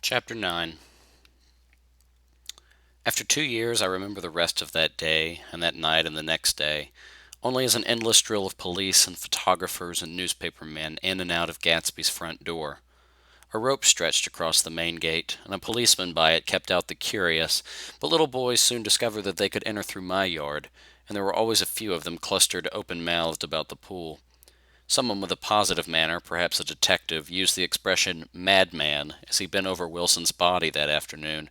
Chapter 9. After 2 years, I remember the rest of that day, and that night and the next day, only as an endless drill of police and photographers and newspaper men in and out of Gatsby's front door. A rope stretched across the main gate, and a policeman by it kept out the curious, but little boys soon discovered that they could enter through my yard, and there were always a few of them clustered open-mouthed about the pool. Someone with a positive manner, perhaps a detective, used the expression "madman" as he bent over Wilson's body that afternoon,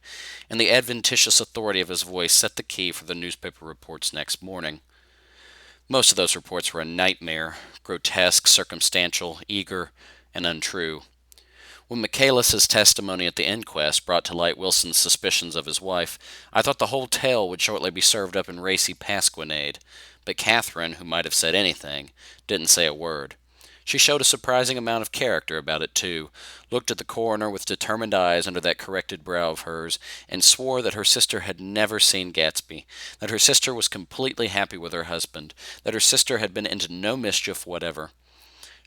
and the adventitious authority of his voice set the key for the newspaper reports next morning. Most of those reports were a nightmare, grotesque, circumstantial, eager, and untrue. When Michaelis's testimony at the inquest brought to light Wilson's suspicions of his wife, I thought the whole tale would shortly be served up in racy pasquinade, but Catherine, who might have said anything, didn't say a word. She showed a surprising amount of character about it, too, looked at the coroner with determined eyes under that corrected brow of hers, and swore that her sister had never seen Gatsby, that her sister was completely happy with her husband, that her sister had been into no mischief whatever.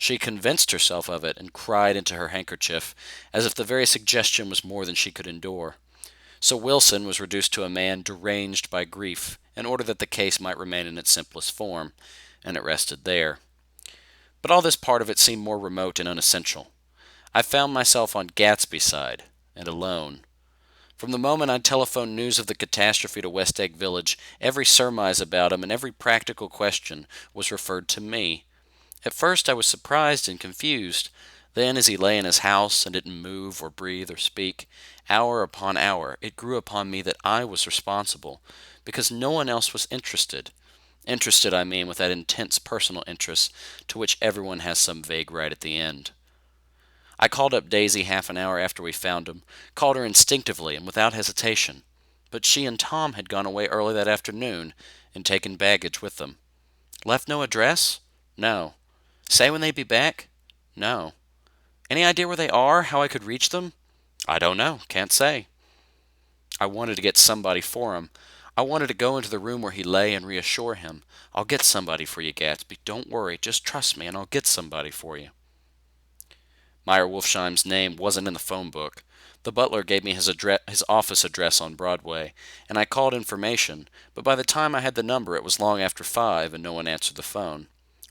She convinced herself of it and cried into her handkerchief, as if the very suggestion was more than she could endure. So Wilson was reduced to a man deranged by grief, in order that the case might remain in its simplest form, and it rested there. But all this part of it seemed more remote and unessential. I found myself on Gatsby's side, and alone. From the moment I telephoned news of the catastrophe to West Egg Village, every surmise about him and every practical question was referred to me. At first I was surprised and confused. Then, as he lay in his house and didn't move or breathe or speak, hour upon hour, it grew upon me that I was responsible, because no one else was interested. Interested, I mean, with that intense personal interest to which everyone has some vague right at the end. I called up Daisy half an hour after we found him, called her instinctively and without hesitation. But she and Tom had gone away early that afternoon and taken baggage with them. Left no address? No. Say when they'd be back? No. Any idea where they are? How I could reach them? I don't know. Can't say. I wanted to get somebody for him. I wanted to go into the room where he lay and reassure him. I'll get somebody for you, Gatsby. Don't worry. Just trust me, and I'll get somebody for you. Meyer Wolfsheim's name wasn't in the phone book. The butler gave me his office address on Broadway, and I called information, but by the time I had the number it was long after 5 and no one answered the phone.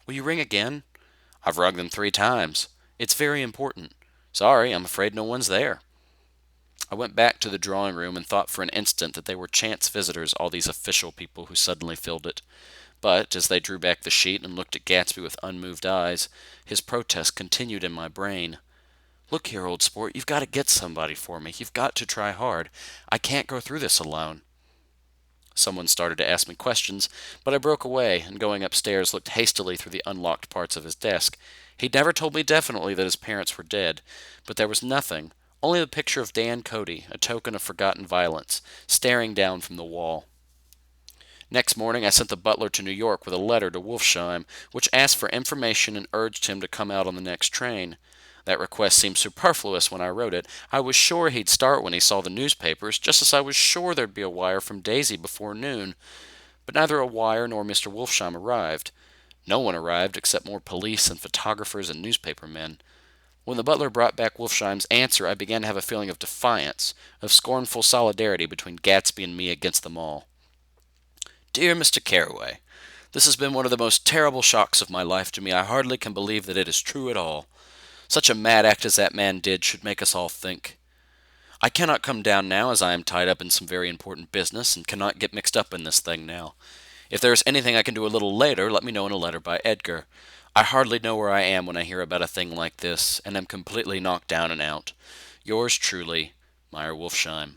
Will you ring again? I've rung them 3 times. It's very important. Sorry, I'm afraid no one's there. I went back to the drawing room and thought for an instant that they were chance visitors, all these official people who suddenly filled it. But, as they drew back the sheet and looked at Gatsby with unmoved eyes, his protest continued in my brain. Look here, old sport, you've got to get somebody for me. You've got to try hard. I can't go through this alone. Someone started to ask me questions, but I broke away, and going upstairs looked hastily through the unlocked parts of his desk. He'd never told me definitely that his parents were dead, but there was nothing, only the picture of Dan Cody, a token of forgotten violence, staring down from the wall. Next morning I sent the butler to New York with a letter to Wolfsheim, which asked for information and urged him to come out on the next train. That request seemed superfluous when I wrote it. I was sure he'd start when he saw the newspapers, just as I was sure there'd be a wire from Daisy before noon. But neither a wire nor Mr. Wolfsheim arrived. No one arrived except more police and photographers and newspaper men. When the butler brought back Wolfsheim's answer, I began to have a feeling of defiance, of scornful solidarity between Gatsby and me against them all. Dear Mr. Carraway, this has been one of the most terrible shocks of my life to me. I hardly can believe that it is true at all. Such a mad act as that man did should make us all think. I cannot come down now, as I am tied up in some very important business, and cannot get mixed up in this thing now. If there is anything I can do a little later, let me know in a letter by Edgar. I hardly know where I am when I hear about a thing like this, and am completely knocked down and out. Yours truly, Meyer Wolfsheim.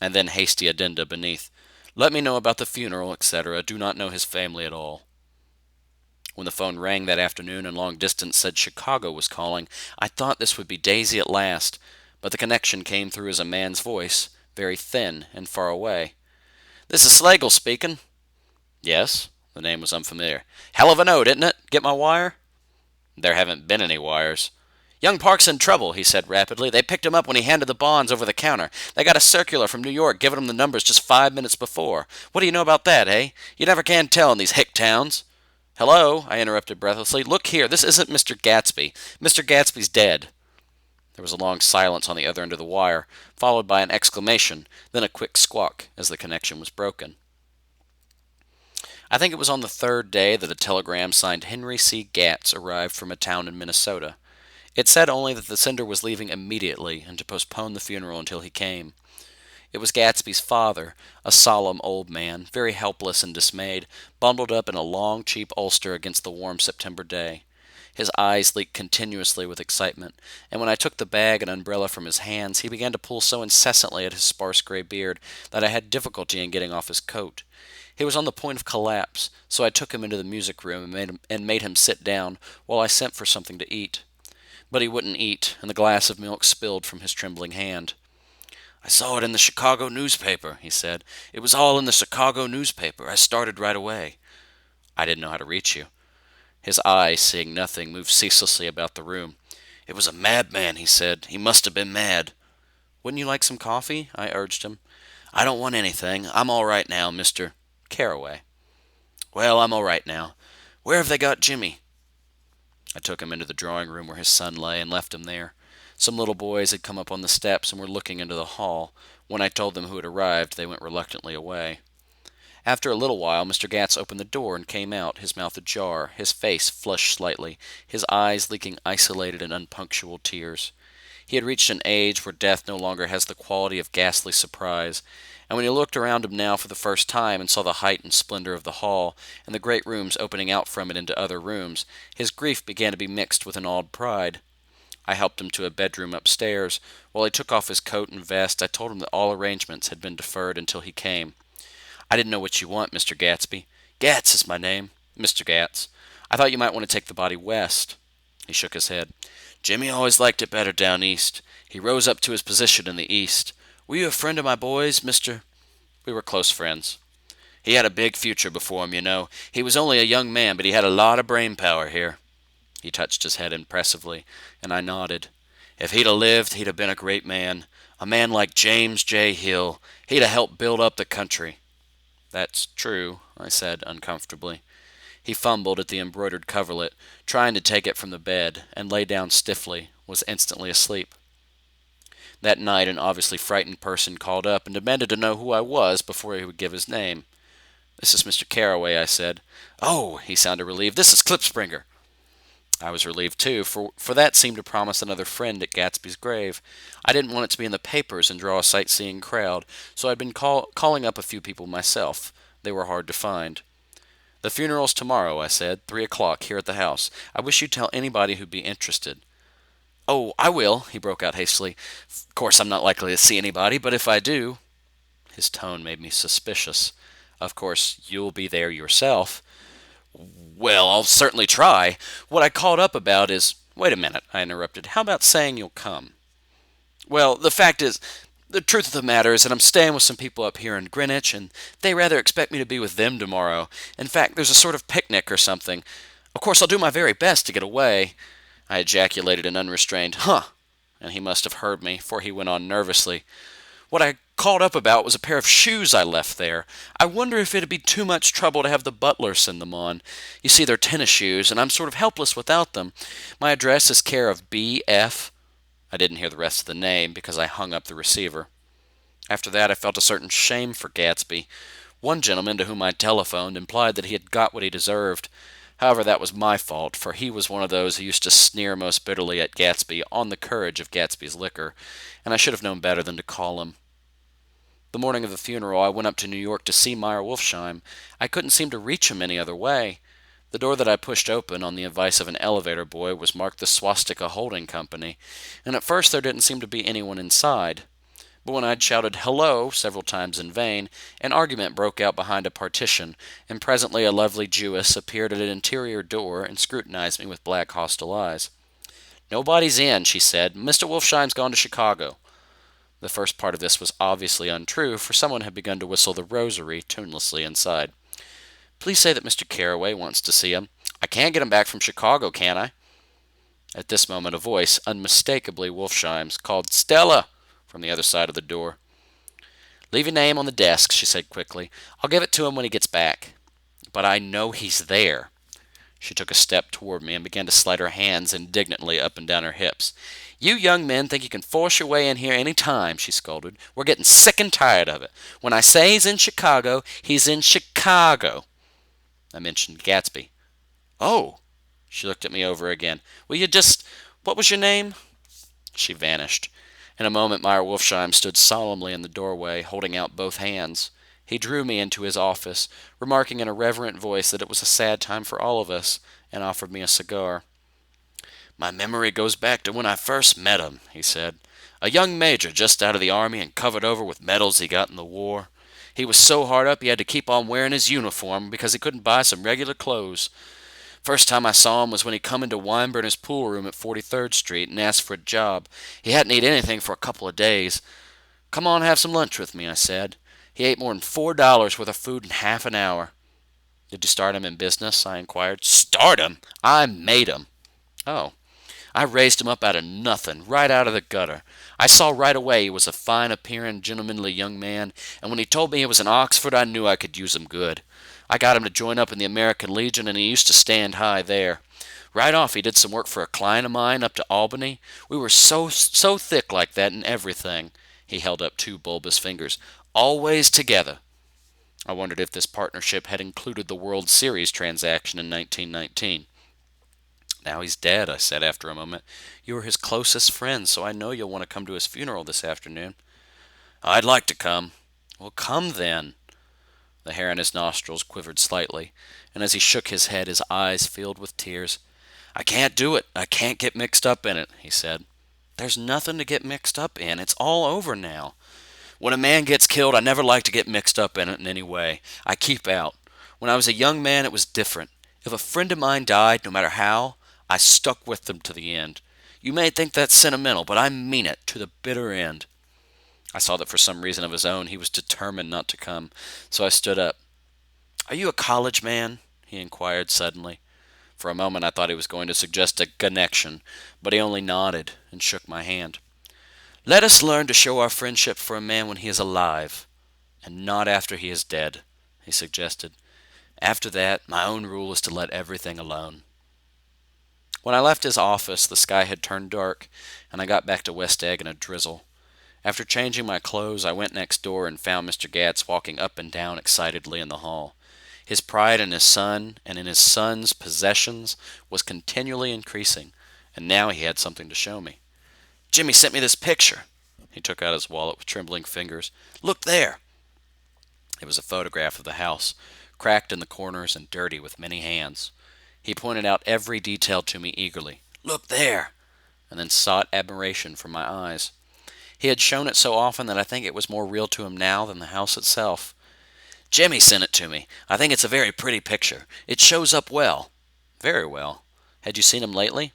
And then hasty addenda beneath. Let me know about the funeral, etc. Do not know his family at all. When the phone rang that afternoon and long distance said Chicago was calling, I thought this would be Daisy at last, but the connection came through as a man's voice, very thin and far away. This is Slagle speaking. Yes, the name was unfamiliar. Hell of a note, isn't it? Get my wire? There haven't been any wires. Young Park's in trouble, he said rapidly. They picked him up when he handed the bonds over the counter. They got a circular from New York giving him the numbers just 5 minutes before. What do you know about that, eh? You never can tell in these hick towns. Hello, I interrupted breathlessly. Look here, this isn't Mr. Gatsby. Mr. Gatsby's dead. There was a long silence on the other end of the wire, followed by an exclamation, then a quick squawk as the connection was broken. I think it was on the third day that a telegram signed Henry C. Gatz arrived from a town in Minnesota. It said only that the sender was leaving immediately and to postpone the funeral until he came. It was Gatsby's father, a solemn old man, very helpless and dismayed, bundled up in a long, cheap ulster against the warm September day. His eyes leaked continuously with excitement, and when I took the bag and umbrella from his hands, he began to pull so incessantly at his sparse gray beard that I had difficulty in getting off his coat. He was on the point of collapse, so I took him into the music room and made him sit down while I sent for something to eat. But he wouldn't eat, and the glass of milk spilled from his trembling hand. "I saw it in the Chicago newspaper," he said. "It was all in the Chicago newspaper. I started right away." I didn't know how to reach you. His eye, seeing nothing, moved ceaselessly about the room. "It was a madman," he said. "He must have been mad." "Wouldn't you like some coffee?" I urged him. "I don't want anything. I'm all right now, Mr. Caraway." "Well, I'm all right now. Where have they got Jimmy?" I took him into the drawing room where his son lay and left him there. Some little boys had come up on the steps and were looking into the hall. When I told them who had arrived, they went reluctantly away. After a little while, Mr. Gatz opened the door and came out, his mouth ajar, his face flushed slightly, his eyes leaking isolated and unpunctual tears. He had reached an age where death no longer has the quality of ghastly surprise, and when he looked around him now for the first time and saw the height and splendor of the hall, and the great rooms opening out from it into other rooms, his grief began to be mixed with an awed pride. I helped him to a bedroom upstairs. While he took off his coat and vest, I told him that all arrangements had been deferred until he came. "I didn't know what you want, Mr. Gatsby." "Gatz is my name, Mr. Gatz. I thought you might want to take the body west." He shook his head. "Jimmy always liked it better down east. He rose up to his position in the east. Were you a friend of my boy's, Mr.?" "We were close friends." "He had a big future before him, you know. He was only a young man, but he had a lot of brain power here." He touched his head impressively, and I nodded. "If he'd 'a' lived, he'd 'a' been a great man. A man like James J. Hill. He'd 'a' helped build up the country." "That's true," I said uncomfortably. He fumbled at the embroidered coverlet, trying to take it from the bed, and lay down stiffly, was instantly asleep. That night an obviously frightened person called up and demanded to know who I was before he would give his name. "This is Mr. Caraway," I said. "Oh," he sounded relieved, "this is Klipspringer." I was relieved too, for that seemed to promise another friend at Gatsby's grave. I didn't want it to be in the papers and draw a sightseeing crowd, so I'd been calling up a few people myself. They were hard to find. "The funeral's tomorrow," I said, 3 o'clock, here at the house. "I wish you'd tell anybody who'd be interested." "Oh, I will," he broke out hastily. "Of course I'm not likely to see anybody, but if I do—" His tone made me suspicious. "Of course you'll be there yourself." "Well, I'll certainly try. What I called up about is—" "Wait a minute," I interrupted. "How about saying you'll come?" "Well, the fact is, the truth of the matter is that I'm staying with some people up here in Greenwich, and they rather expect me to be with them tomorrow. In fact, there's a sort of picnic or something. Of course, I'll do my very best to get away." I ejaculated an unrestrained "Huh!" and he must have heard me, for he went on nervously. "What I called up about was a pair of shoes I left there. I wonder if it'd be too much trouble to have the butler send them on. You see, they're tennis shoes, and I'm sort of helpless without them. My address is care of B.F." I didn't hear the rest of the name because I hung up the receiver. After that I felt a certain shame for Gatsby. One gentleman to whom I telephoned implied that he had got what he deserved. However, that was my fault, for he was one of those who used to sneer most bitterly at Gatsby on the courage of Gatsby's liquor, and I should have known better than to call him. The morning of the funeral I went up to New York to see Meyer Wolfsheim. I couldn't seem to reach him any other way. The door that I pushed open on the advice of an elevator boy was marked the Swastika Holding Company, and at first there didn't seem to be anyone inside. But when I'd shouted "hello" several times in vain, an argument broke out behind a partition, and presently a lovely Jewess appeared at an interior door and scrutinized me with black hostile eyes. "Nobody's in," she said. "Mr. Wolfsheim's gone to Chicago." The first part of this was obviously untrue, for someone had begun to whistle the rosary tunelessly inside. "Please say that Mr. Caraway wants to see him." "I can't get him back from Chicago, can I?" At this moment a voice, unmistakably Wolfsheim's, called "Stella!" from the other side of the door. "Leave your name on the desk," she said quickly. "I'll give it to him when he gets back." "But I know he's there." She took a step toward me and began to slide her hands indignantly up and down her hips. "You young men think you can force your way in here any time," she scolded. "We're getting sick and tired of it. When I say he's in Chicago, he's in Chicago." I mentioned Gatsby. "Oh." She looked at me over again. "Will you just... What was your name?" She vanished. In a moment Meyer Wolfsheim stood solemnly in the doorway, holding out both hands. He drew me into his office, remarking in a reverent voice that it was a sad time for all of us, and offered me a cigar. "My memory goes back to when I first met him," he said. "A young major just out of the army and covered over with medals he got in the war. He was so hard up he had to keep on wearing his uniform because he couldn't buy some regular clothes. First time I saw him was when he come into Weinberner's pool room at 43rd Street and asked for a job. He hadn't eaten anything for a couple of days. 'Come on, have some lunch with me,' I said. He ate more than $4 worth of food in half an hour." "Did you start him in business?" I inquired. "Start him? I made him." "Oh." "I raised him up out of nothing, right out of the gutter. I saw right away he was a fine-appearing, gentlemanly young man, and when he told me he was in Oxford I knew I could use him good. I got him to join up in the American Legion, and he used to stand high there. Right off he did some work for a client of mine up to Albany. We were so thick like that in everything." He held up two bulbous fingers. "Always together." I wondered if this partnership had included the World Series transaction in 1919. "Now he's dead," I said after a moment. "You were his closest friend, so I know you'll want to come to his funeral this afternoon." "I'd like to come." "Well, come then." The hair on his nostrils quivered slightly, and as he shook his head his eyes filled with tears. "I can't do it. I can't get mixed up in it," he said. "There's nothing to get mixed up in. It's all over now." "When a man gets killed, I never like to get mixed up in it in any way. I keep out. When I was a young man, it was different. If a friend of mine died, no matter how, I stuck with them to the end. You may think that's sentimental, but I mean it, to the bitter end." I saw that for some reason of his own he was determined not to come, so I stood up. "Are you a college man?" he inquired suddenly. For a moment I thought he was going to suggest a connection, but he only nodded and shook my hand. "Let us learn to show our friendship for a man when he is alive, and not after he is dead," he suggested. "After that, my own rule is to let everything alone." When I left his office, the sky had turned dark, and I got back to West Egg in a drizzle. After changing my clothes, I went next door and found Mr. Gatz walking up and down excitedly in the hall. His pride in his son and in his son's possessions was continually increasing, and now he had something to show me. "Jimmy sent me this picture." He took out his wallet with trembling fingers. "Look there." It was a photograph of the house, cracked in the corners and dirty with many hands. He pointed out every detail to me eagerly. "Look there," and then sought admiration from my eyes. He had shown it so often that I think it was more real to him now than the house itself. "Jimmy sent it to me. I think it's a very pretty picture. It shows up well." "Very well. Had you seen him lately?"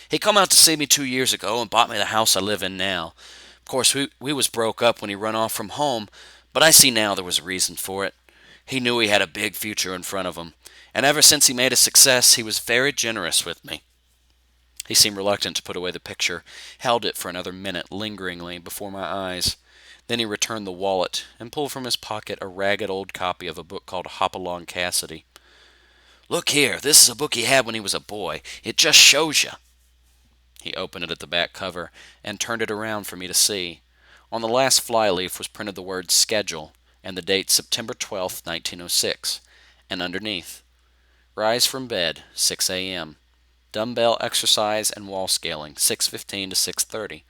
"He come out to see me 2 years ago and bought me the house I live in now. Of course, we was broke up when he run off from home, but I see now there was a reason for it. He knew he had a big future in front of him, and ever since he made a success, he was very generous with me." He seemed reluctant to put away the picture, held it for another minute lingeringly before my eyes. Then he returned the wallet and pulled from his pocket a ragged old copy of a book called Hopalong Cassidy. "Look here, this is a book he had when he was a boy. It just shows you." He opened it at the back cover and turned it around for me to see. On the last flyleaf was printed the word "Schedule" and the date September 12th, 1906, and underneath, "Rise from bed, 6 a.m. Dumbbell exercise and wall scaling, 6:15 to 6:30.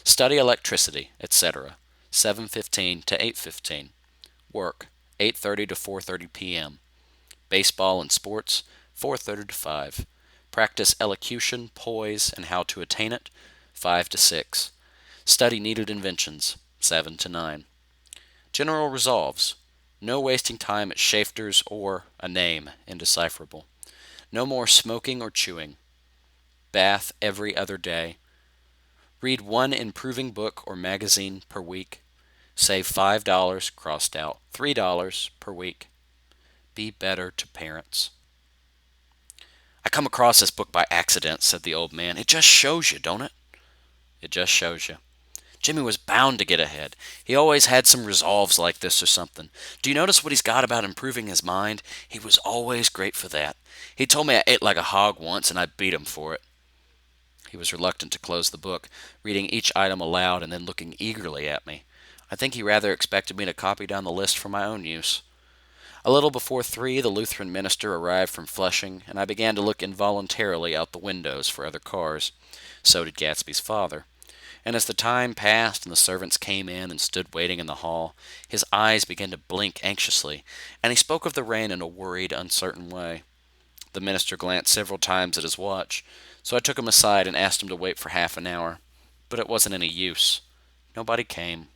Study electricity, etc., 7:15 to 8:15. Work, 8:30 to 4:30 p.m. Baseball and sports, 4:30 to 5. Practice elocution, poise, and how to attain it, 5 to 6. Study needed inventions, 7 to 9. General resolves: no wasting time at Schaefter's or a name indecipherable. No more smoking or chewing. Bath every other day. Read one improving book or magazine per week. Save $5 crossed out, $3 per week. Be better to parents. "I come across this book by accident," said the old man. "It just shows you, don't it?" "It just shows you." Jimmy was bound to get ahead. He always had some resolves like this or something. Do you notice what he's got about improving his mind? He was always great for that. He told me I ate like a hog once and I beat him for it. He was reluctant to close the book, reading each item aloud and then looking eagerly at me. I think he rather expected me to copy down the list for my own use. A little before 3, the Lutheran minister arrived from Flushing, and I began to look involuntarily out the windows for other cars. So did Gatsby's father. And as the time passed and the servants came in and stood waiting in the hall, his eyes began to blink anxiously, and he spoke of the rain in a worried, uncertain way. The minister glanced several times at his watch, so I took him aside and asked him to wait for half an hour. But it wasn't any use. Nobody came.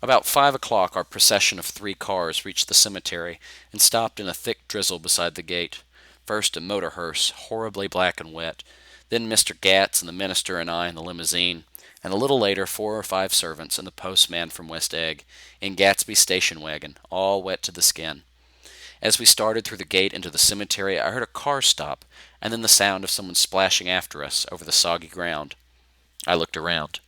About 5 o'clock, our procession of 3 cars reached the cemetery and stopped in a thick drizzle beside the gate. First a motor hearse, horribly black and wet, then Mr. Gatz and the minister and I in the limousine, and a little later 4 or 5 servants and the postman from West Egg, in Gatsby's station wagon, all wet to the skin. As we started through the gate into the cemetery, I heard a car stop, and then the sound of someone splashing after us over the soggy ground. I looked around.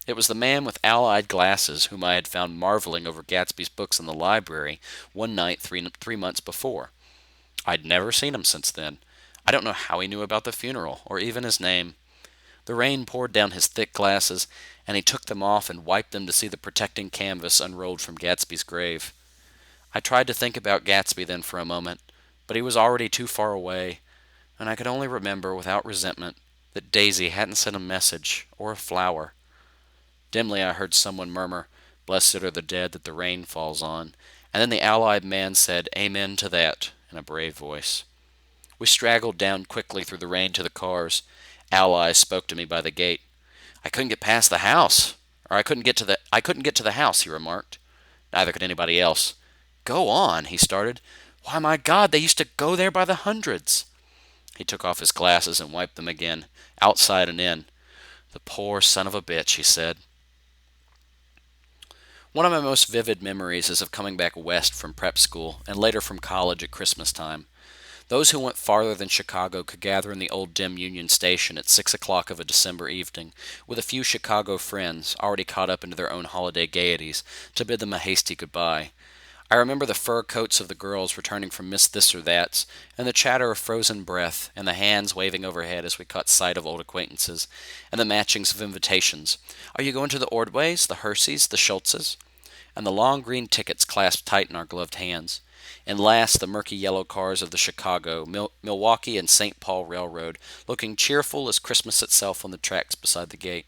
It was the man with owl-eyed glasses whom I had found marveling over Gatsby's books in the library one night 3 months before. I'd never seen him since then. I don't know how he knew about the funeral, or even his name. The rain poured down his thick glasses, and he took them off and wiped them to see the protecting canvas unrolled from Gatsby's grave. I tried to think about Gatsby then for a moment, but he was already too far away, and I could only remember, without resentment, that Daisy hadn't sent a message or a flower. Dimly I heard someone murmur, "Blessed are the dead that the rain falls on," and then the owl-eyed man said, "Amen to that," in a brave voice. We straggled down quickly through the rain to the cars. Owl Eyes spoke to me by the gate. "I couldn't get past the house, or I couldn't get to the house," he remarked. Neither could anybody else. "Go on," he started. "Why, my God, they used to go there by the hundreds." He took off his glasses and wiped them again, outside and in. "The poor son of a bitch," he said. One of my most vivid memories is of coming back west from prep school and later from college at Christmas time. Those who went farther than Chicago could gather in the old dim Union Station at 6 o'clock of a December evening, with a few Chicago friends, already caught up into their own holiday gaieties, to bid them a hasty goodbye. I remember the fur coats of the girls returning from Miss This or That's, and the chatter of frozen breath, and the hands waving overhead as we caught sight of old acquaintances, and the matchings of invitations. "Are you going to the Ordways, the Herseys, the Schultzes?" And the long green tickets clasped tight in our gloved hands. And last, the murky yellow cars of the Chicago, Milwaukee, and St. Paul Railroad, looking cheerful as Christmas itself on the tracks beside the gate.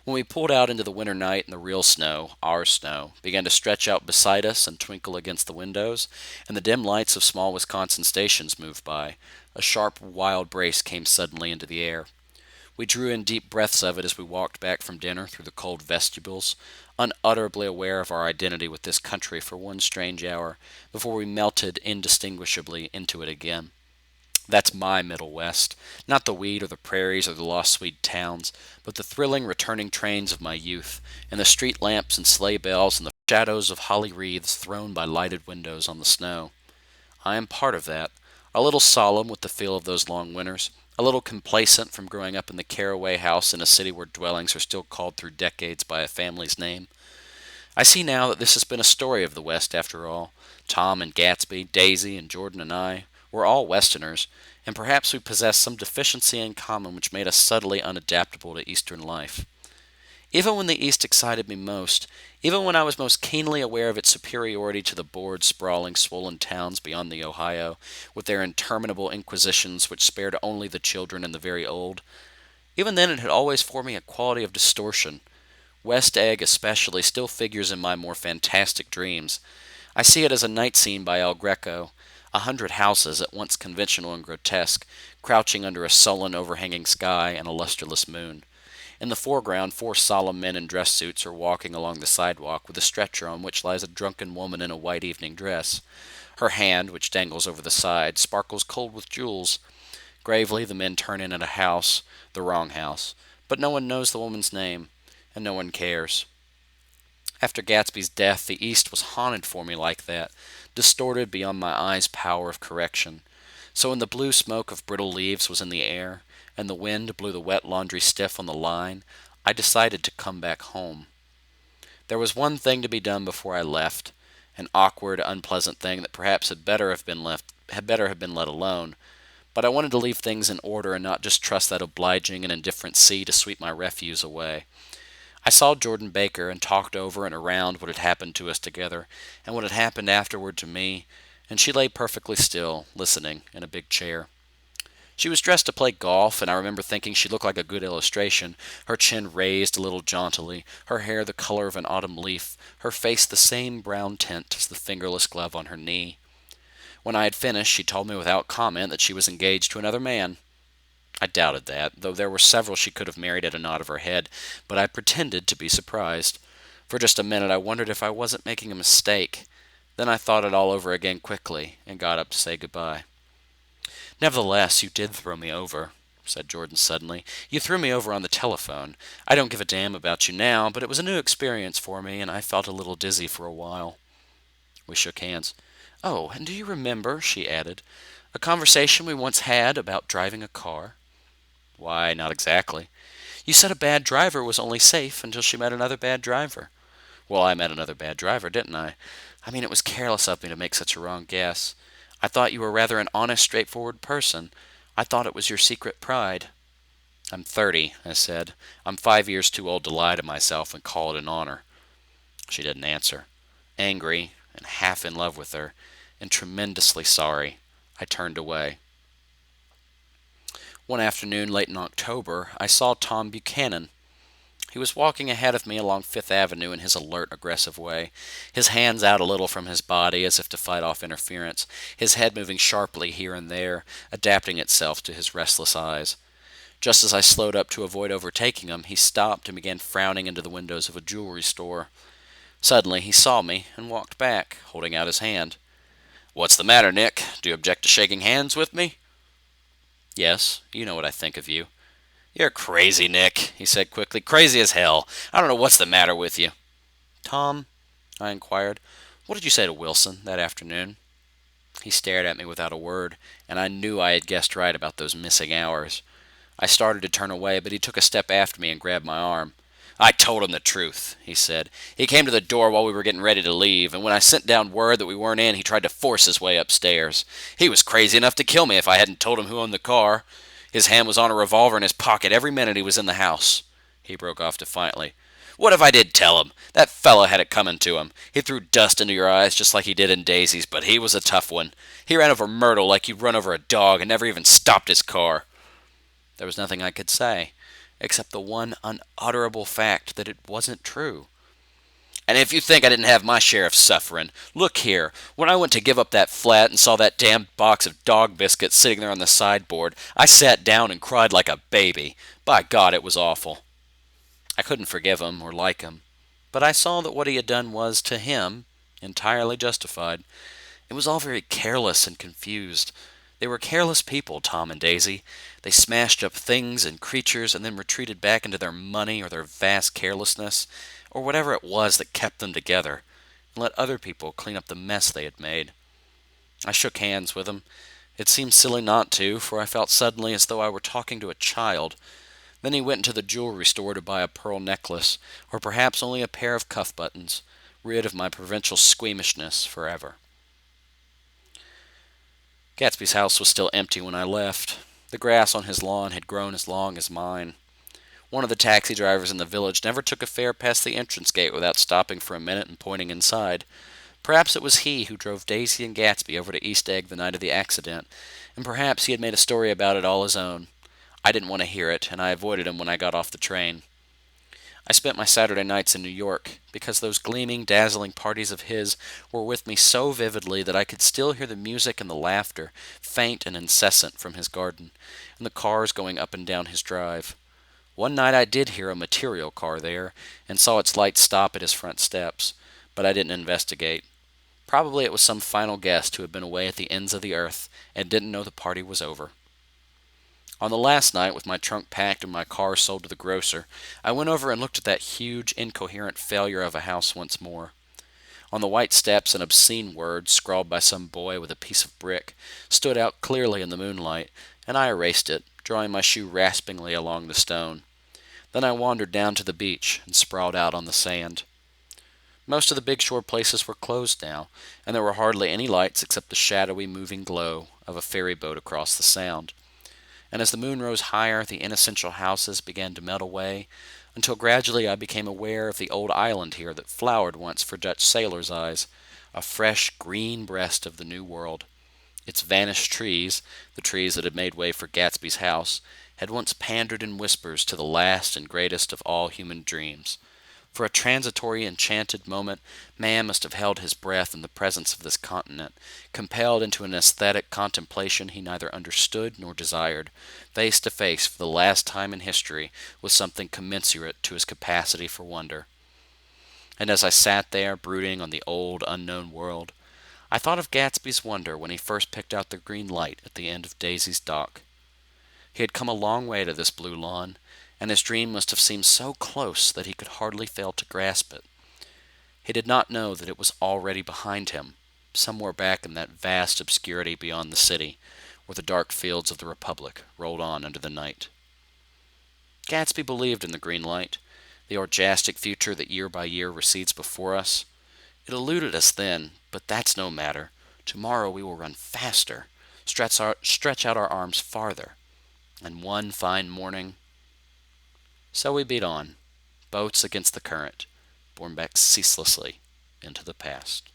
When we pulled out into the winter night and the real snow, our snow, began to stretch out beside us and twinkle against the windows, and the dim lights of small Wisconsin stations moved by, a sharp, wild brace came suddenly into the air. We drew in deep breaths of it as we walked back from dinner through the cold vestibules, unutterably aware of our identity with this country for one strange hour, before we melted indistinguishably into it again. That's my Middle West, not the wheat or the prairies or the lost Swede towns, but the thrilling returning trains of my youth, and the street lamps and sleigh bells and the shadows of holly wreaths thrown by lighted windows on the snow. I am part of that, a little solemn with the feel of those long winters, a little complacent from growing up in the Caraway house in a city where dwellings are still called through decades by a family's name. I see now that this has been a story of the West after all. Tom and Gatsby, Daisy and Jordan and I, were all Westerners, and perhaps we possessed some deficiency in common which made us subtly unadaptable to Eastern life. Even when the East excited me most, even when I was most keenly aware of its superiority to the bored, sprawling, swollen towns beyond the Ohio, with their interminable inquisitions which spared only the children and the very old, even then it had always for me a quality of distortion. West Egg especially still figures in my more fantastic dreams. I see it as a night scene by El Greco, 100 houses, at once conventional and grotesque, crouching under a sullen overhanging sky and a lustreless moon. In the foreground, 4 solemn men in dress suits are walking along the sidewalk with a stretcher on which lies a drunken woman in a white evening dress. Her hand, which dangles over the side, sparkles cold with jewels. Gravely the men turn in at a house, the wrong house, but no one knows the woman's name, and no one cares. After Gatsby's death, the East was haunted for me like that, distorted beyond my eyes' power of correction. So when the blue smoke of brittle leaves was in the air, and the wind blew the wet laundry stiff on the line, I decided to come back home. There was one thing to be done before I left, an awkward, unpleasant thing that perhaps had better have been let alone, but I wanted to leave things in order and not just trust that obliging and indifferent sea to sweep my refuse away. I saw Jordan Baker and talked over and around what had happened to us together and what had happened afterward to me, and she lay perfectly still, listening, in a big chair. She was dressed to play golf, and I remember thinking she looked like a good illustration, her chin raised a little jauntily, her hair the color of an autumn leaf, her face the same brown tint as the fingerless glove on her knee. When I had finished, she told me without comment that she was engaged to another man. I doubted that, though there were several she could have married at a nod of her head, but I pretended to be surprised. For just a minute I wondered if I wasn't making a mistake. Then I thought it all over again quickly and got up to say goodbye. "Nevertheless, you did throw me over," said Jordan suddenly. "You threw me over on the telephone. I don't give a damn about you now, but it was a new experience for me, and I felt a little dizzy for a while." We shook hands. "Oh, and do you remember," she added, "a conversation we once had about driving a car?" "Why, not exactly." "You said a bad driver was only safe until she met another bad driver." "Well, I met another bad driver, didn't I? I mean, it was careless of me to make such a wrong guess. I thought you were rather an honest, straightforward person. I thought it was your secret pride." "I'm 30," I said. "I'm 5 years too old to lie to myself and call it an honor." She didn't answer. Angry, and half in love with her, and tremendously sorry, I turned away. One afternoon late in October, I saw Tom Buchanan. He was walking ahead of me along Fifth Avenue in his alert, aggressive way, his hands out a little from his body as if to fight off interference, his head moving sharply here and there, adapting itself to his restless eyes. Just as I slowed up to avoid overtaking him, he stopped and began frowning into the windows of a jewelry store. Suddenly he saw me and walked back, holding out his hand. "What's the matter, Nick? Do you object to shaking hands with me?" "Yes, you know what I think of you." "You're crazy, Nick," he said quickly. "Crazy as hell. I don't know what's the matter with you." "Tom," I inquired, "what did you say to Wilson that afternoon?" He stared at me without a word, and I knew I had guessed right about those missing hours. I started to turn away, but he took a step after me and grabbed my arm. "I told him the truth," he said. "He came to the door while we were getting ready to leave, and when I sent down word that we weren't in, he tried to force his way upstairs. He was crazy enough to kill me if I hadn't told him who owned the car. His hand was on a revolver in his pocket every minute he was in the house." He broke off defiantly. "What if I did tell him? That fellow had it coming to him. He threw dust into your eyes just like he did in Daisy's, but he was a tough one. He ran over Myrtle like you'd run over a dog and never even stopped his car." There was nothing I could say, except the one unutterable fact that it wasn't true. "And if you think I didn't have my share of suffering, look here. When I went to give up that flat and saw that damned box of dog biscuits sitting there on the sideboard, I sat down and cried like a baby. By God, it was awful." I couldn't forgive him or like him, but I saw that what he had done was, to him, entirely justified. It was all very careless and confused. They were careless people, Tom and Daisy. They smashed up things and creatures and then retreated back into their money or their vast carelessness, or whatever it was that kept them together, and let other people clean up the mess they had made. I shook hands with him. It seemed silly not to, for I felt suddenly as though I were talking to a child. Then he went into the jewelry store to buy a pearl necklace, or perhaps only a pair of cuff buttons, rid of my provincial squeamishness forever. Gatsby's house was still empty when I left. The grass on his lawn had grown as long as mine. One of the taxi drivers in the village never took a fare past the entrance gate without stopping for a minute and pointing inside. Perhaps it was he who drove Daisy and Gatsby over to East Egg the night of the accident, and perhaps he had made a story about it all his own. I didn't want to hear it, and I avoided him when I got off the train. I spent my Saturday nights in New York, because those gleaming, dazzling parties of his were with me so vividly that I could still hear the music and the laughter, faint and incessant, from his garden, and the cars going up and down his drive. One night I did hear a material car there, and saw its lights stop at his front steps, but I didn't investigate. Probably it was some final guest who had been away at the ends of the earth, and didn't know the party was over. On the last night, with my trunk packed and my car sold to the grocer, I went over and looked at that huge, incoherent failure of a house once more. On the white steps, an obscene word, scrawled by some boy with a piece of brick, stood out clearly in the moonlight, and I erased it, drawing my shoe raspingly along the stone. Then I wandered down to the beach and sprawled out on the sand. Most of the big shore places were closed now, and there were hardly any lights except the shadowy moving glow of a ferry boat across the sound. And as the moon rose higher, the inessential houses began to melt away, until gradually I became aware of the old island here that flowered once for Dutch sailors' eyes, a fresh green breast of the New World. Its vanished trees, the trees that had made way for Gatsby's house, had once pandered in whispers to the last and greatest of all human dreams. For a transitory, enchanted moment, man must have held his breath in the presence of this continent, compelled into an aesthetic contemplation he neither understood nor desired, face to face for the last time in history with something commensurate to his capacity for wonder. And as I sat there, brooding on the old, unknown world, I thought of Gatsby's wonder when he first picked out the green light at the end of Daisy's dock. He had come a long way to this blue lawn, and his dream must have seemed so close that he could hardly fail to grasp it. He did not know that it was already behind him, somewhere back in that vast obscurity beyond the city, where the dark fields of the Republic rolled on under the night. Gatsby believed in the green light, the orgiastic future that year by year recedes before us. It eluded us then, but that's no matter. Tomorrow we will run faster, stretch out our arms farther, and one fine morning. So we beat on, boats against the current, borne back ceaselessly into the past.